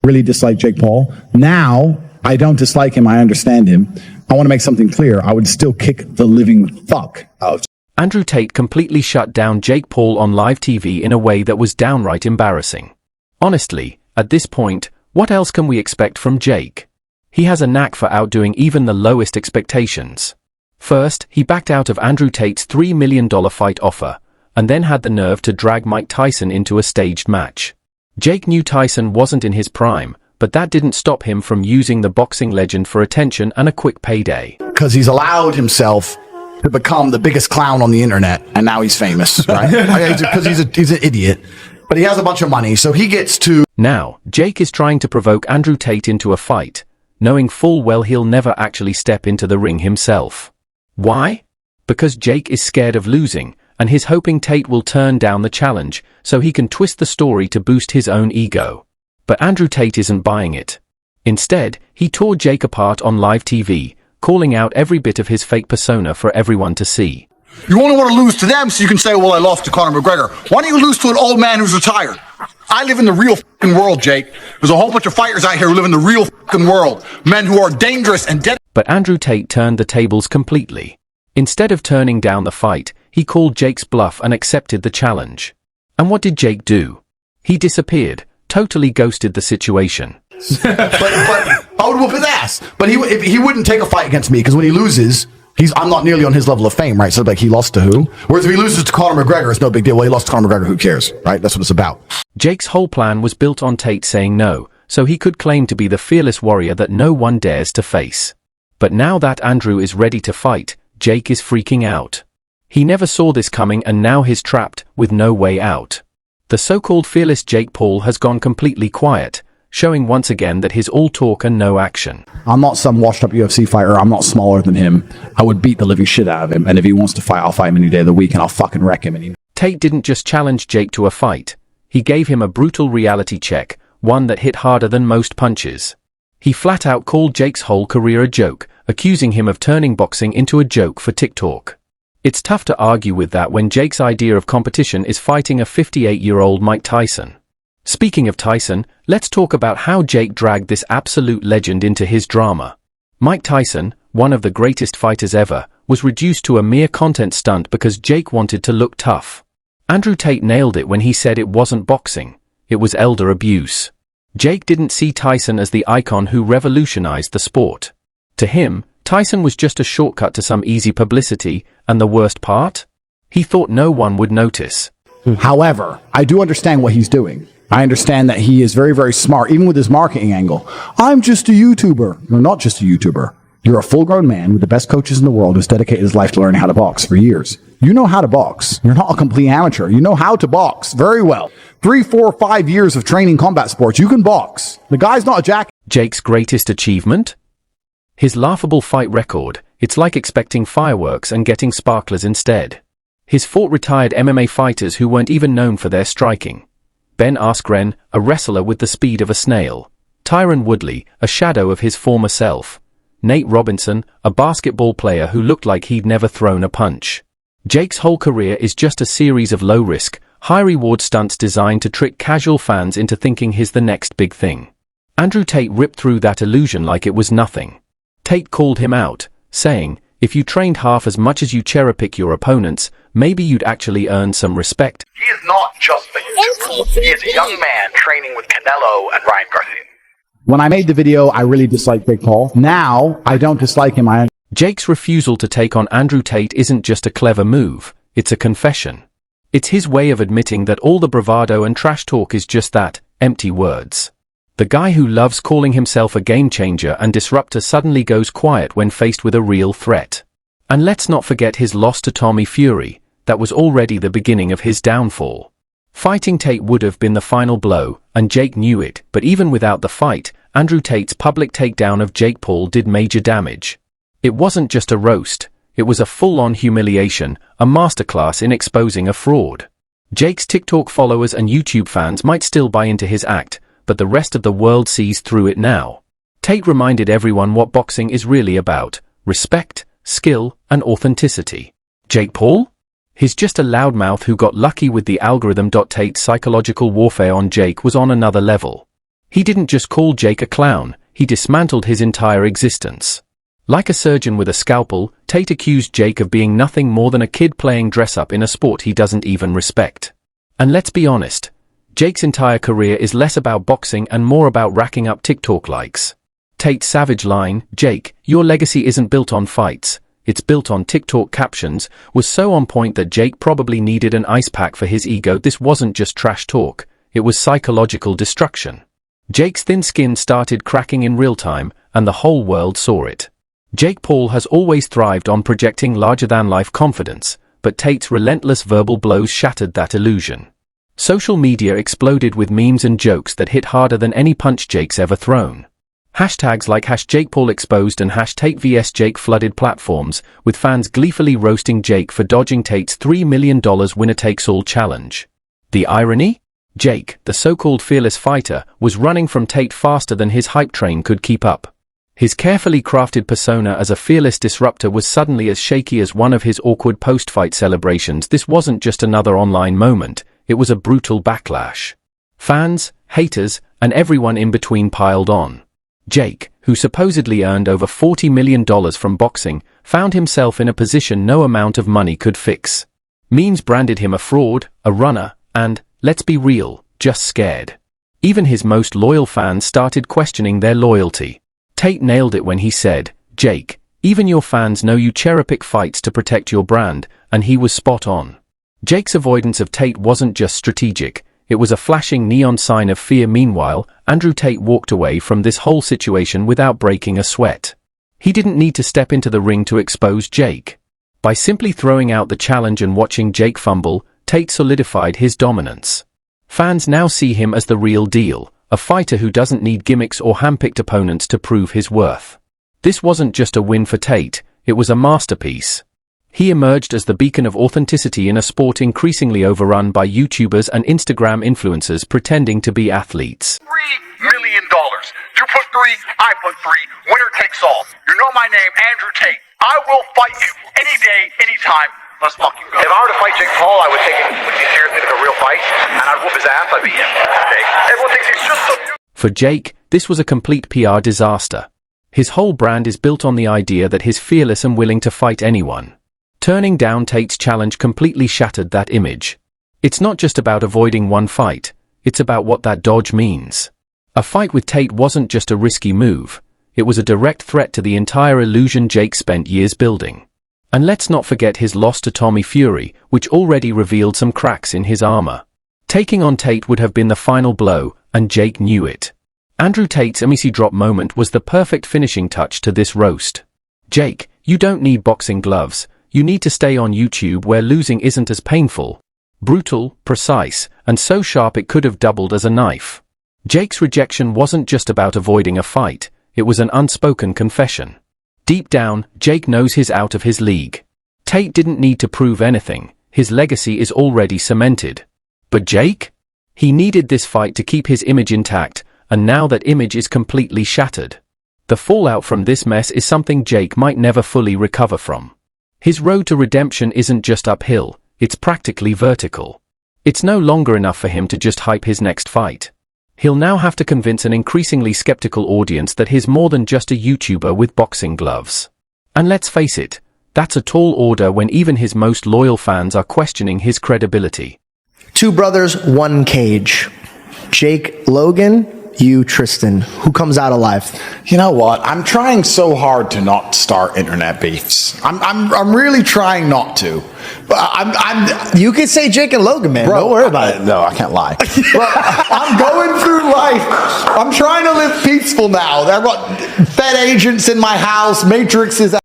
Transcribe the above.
really disliked Jake Paul. Now, I don't dislike him. I understand him. I want to make something clear. I would still kick the living fuck out. Andrew Tate completely shut down Jake Paul on live TV in a way that was downright embarrassing. Honestly, at this point, what else can we expect from Jake? He has a knack for outdoing even the lowest expectations. First, he backed out of Andrew Tate's $3 million fight offer, and then had the nerve to drag Mike Tyson into a staged match. Jake knew Tyson wasn't in his prime, but that didn't stop him from using the boxing legend for attention and a quick payday. Because he's allowed himself to become the biggest clown on the internet, and now he's famous, right? Because he's an idiot, but he has a bunch of money, so he gets to... Now, Jake is trying to provoke Andrew Tate into a fight, knowing full well he'll never actually step into the ring himself. Why? Because Jake is scared of losing, and he's hoping Tate will turn down the challenge, so he can twist the story to boost his own ego. But Andrew Tate isn't buying it. Instead, he tore Jake apart on live TV, calling out every bit of his fake persona for everyone to see. You only want to lose to them so you can say, well, I lost to Conor McGregor. Why don't you lose to an old man who's retired? I live in the real fucking world, Jake. There's a whole bunch of fighters out here who live in the real fucking world. Men who are dangerous and dead. But Andrew Tate turned the tables completely. Instead of turning down the fight, he called Jake's bluff and accepted the challenge. And what did Jake do? He disappeared, totally ghosted the situation. but I would whoop his ass. But he wouldn't take a fight against me, because when he loses, I'm not nearly on his level of fame, right? So like, he lost to who? Whereas if he loses to Conor McGregor, it's no big deal. Well, he lost to Conor McGregor, who cares, right? That's what it's about. Jake's whole plan was built on Tate saying no, so he could claim to be the fearless warrior that no one dares to face. But now that Andrew is ready to fight, Jake is freaking out. He never saw this coming, and now he's trapped, with no way out. The so-called fearless Jake Paul has gone completely quiet, showing once again that he's all talk and no action. I'm not some washed-up UFC fighter. I'm not smaller than him. I would beat the living shit out of him, and if he wants to fight, I'll fight him any day of the week, and I'll fucking wreck him. Tate didn't just challenge Jake to a fight. He gave him a brutal reality check, one that hit harder than most punches. He flat out called Jake's whole career a joke, accusing him of turning boxing into a joke for TikTok. It's tough to argue with that when Jake's idea of competition is fighting a 58-year-old Mike Tyson. Speaking of Tyson, let's talk about how Jake dragged this absolute legend into his drama. Mike Tyson, one of the greatest fighters ever, was reduced to a mere content stunt because Jake wanted to look tough. Andrew Tate nailed it when he said it wasn't boxing, it was elder abuse. Jake didn't see Tyson as the icon who revolutionized the sport. To him, Tyson was just a shortcut to some easy publicity, and the worst part? He thought no one would notice. However, I do understand what he's doing. I understand that he is very, very smart, even with his marketing angle. I'm just a YouTuber. You're not just a YouTuber. You're a full-grown man with the best coaches in the world who's dedicated his life to learning how to box for years. You know how to box. You're not a complete amateur. You know how to box very well. 3, 4, 5 years of training combat sports. You can box. The guy's not a jack. Jake's greatest achievement? His laughable fight record. It's like expecting fireworks and getting sparklers instead. He's fought retired MMA fighters who weren't even known for their striking. Ben Askren, a wrestler with the speed of a snail. Tyron Woodley, a shadow of his former self. Nate Robinson, a basketball player who looked like he'd never thrown a punch. Jake's whole career is just a series of low-risk, high-reward stunts designed to trick casual fans into thinking he's the next big thing. Andrew Tate ripped through that illusion like it was nothing. Tate called him out, saying, if you trained half as much as you cherry-pick your opponents, maybe you'd actually earn some respect. He is not just a YouTuber. He is a young man training with Canelo and Ryan Garcia. When I made the video, I really disliked Jake Paul. Now, I don't dislike him. Jake's refusal to take on Andrew Tate isn't just a clever move, it's a confession. It's his way of admitting that all the bravado and trash talk is just that, empty words. The guy who loves calling himself a game-changer and disruptor suddenly goes quiet when faced with a real threat. And let's not forget his loss to Tommy Fury, that was already the beginning of his downfall. Fighting Tate would have been the final blow, and Jake knew it, but even without the fight, Andrew Tate's public takedown of Jake Paul did major damage. It wasn't just a roast, it was a full-on humiliation, a masterclass in exposing a fraud. Jake's TikTok followers and YouTube fans might still buy into his act, but the rest of the world sees through it now. Tate reminded everyone what boxing is really about: respect, skill, and authenticity. Jake Paul? He's just a loudmouth who got lucky with the algorithm. Tate's psychological warfare on Jake was on another level. He didn't just call Jake a clown, he dismantled his entire existence. Like a surgeon with a scalpel, Tate accused Jake of being nothing more than a kid playing dress-up in a sport he doesn't even respect. And let's be honest, Jake's entire career is less about boxing and more about racking up TikTok likes. Tate's savage line, "Jake, your legacy isn't built on fights, it's built on TikTok captions," was so on point that Jake probably needed an ice pack for his ego. This wasn't just trash talk, it was psychological destruction. Jake's thin skin started cracking in real time, and the whole world saw it. Jake Paul has always thrived on projecting larger-than-life confidence, but Tate's relentless verbal blows shattered that illusion. Social media exploded with memes and jokes that hit harder than any punch Jake's ever thrown. Hashtags like #JakePaulExposed and #TateVS flooded platforms, with fans gleefully roasting Jake for dodging Tate's $3 million winner-takes-all challenge. The irony? Jake, the so-called fearless fighter, was running from Tate faster than his hype train could keep up. His carefully crafted persona as a fearless disruptor was suddenly as shaky as one of his awkward post-fight celebrations. This wasn't just another online moment, it was a brutal backlash. Fans, haters, and everyone in between piled on. Jake, who supposedly earned over $40 million from boxing, found himself in a position no amount of money could fix. Memes branded him a fraud, a runner, and, let's be real, just scared. Even his most loyal fans started questioning their loyalty. Tate nailed it when he said, "Jake, even your fans know you cherry-pick fights to protect your brand," and he was spot on. Jake's avoidance of Tate wasn't just strategic, it was a flashing neon sign of fear. Meanwhile, Andrew Tate walked away from this whole situation without breaking a sweat. He didn't need to step into the ring to expose Jake. By simply throwing out the challenge and watching Jake fumble, Tate solidified his dominance. Fans now see him as the real deal, a fighter who doesn't need gimmicks or handpicked opponents to prove his worth. This wasn't just a win for Tate, it was a masterpiece. He emerged as the beacon of authenticity in a sport increasingly overrun by YouTubers and Instagram influencers pretending to be athletes. $3 million. You put three, I put three. Winner takes all. You know my name, Andrew Tate. I will fight you any day, anytime. Let's fucking go. If I were to fight Jake Paul, I would take it seriously like a real fight, and I'd whoop his ass. I'd beat him. Everyone thinks he's just so new. For Jake, this was a complete PR disaster. His whole brand is built on the idea that he's fearless and willing to fight anyone. Turning down Tate's challenge completely shattered that image. It's not just about avoiding one fight, it's about what that dodge means. A fight with Tate wasn't just a risky move, it was a direct threat to the entire illusion Jake spent years building. And let's not forget his loss to Tommy Fury, which already revealed some cracks in his armor. Taking on Tate would have been the final blow, and Jake knew it. Andrew Tate's Amici drop moment was the perfect finishing touch to this roast. Jake, you don't need boxing gloves, you need to stay on YouTube where losing isn't as painful. Brutal, precise, and so sharp it could have doubled as a knife. Jake's rejection wasn't just about avoiding a fight, it was an unspoken confession. Deep down, Jake knows he's out of his league. Tate didn't need to prove anything, his legacy is already cemented. But Jake? He needed this fight to keep his image intact, and now that image is completely shattered. The fallout from this mess is something Jake might never fully recover from. His road to redemption isn't just uphill, it's practically vertical. It's no longer enough for him to just hype his next fight. He'll now have to convince an increasingly skeptical audience that he's more than just a YouTuber with boxing gloves. And let's face it, that's a tall order when even his most loyal fans are questioning his credibility. Two brothers, one cage. Jake Logan, you Tristan. Who comes out alive? You know what? I'm trying so hard to not start internet beefs. I'm really trying not to. But You could say Jake and Logan, man. Don't worry about it. No, I can't lie. But I'm going through life. I'm trying to live peaceful now. There are Fed agents in my house. Matrix is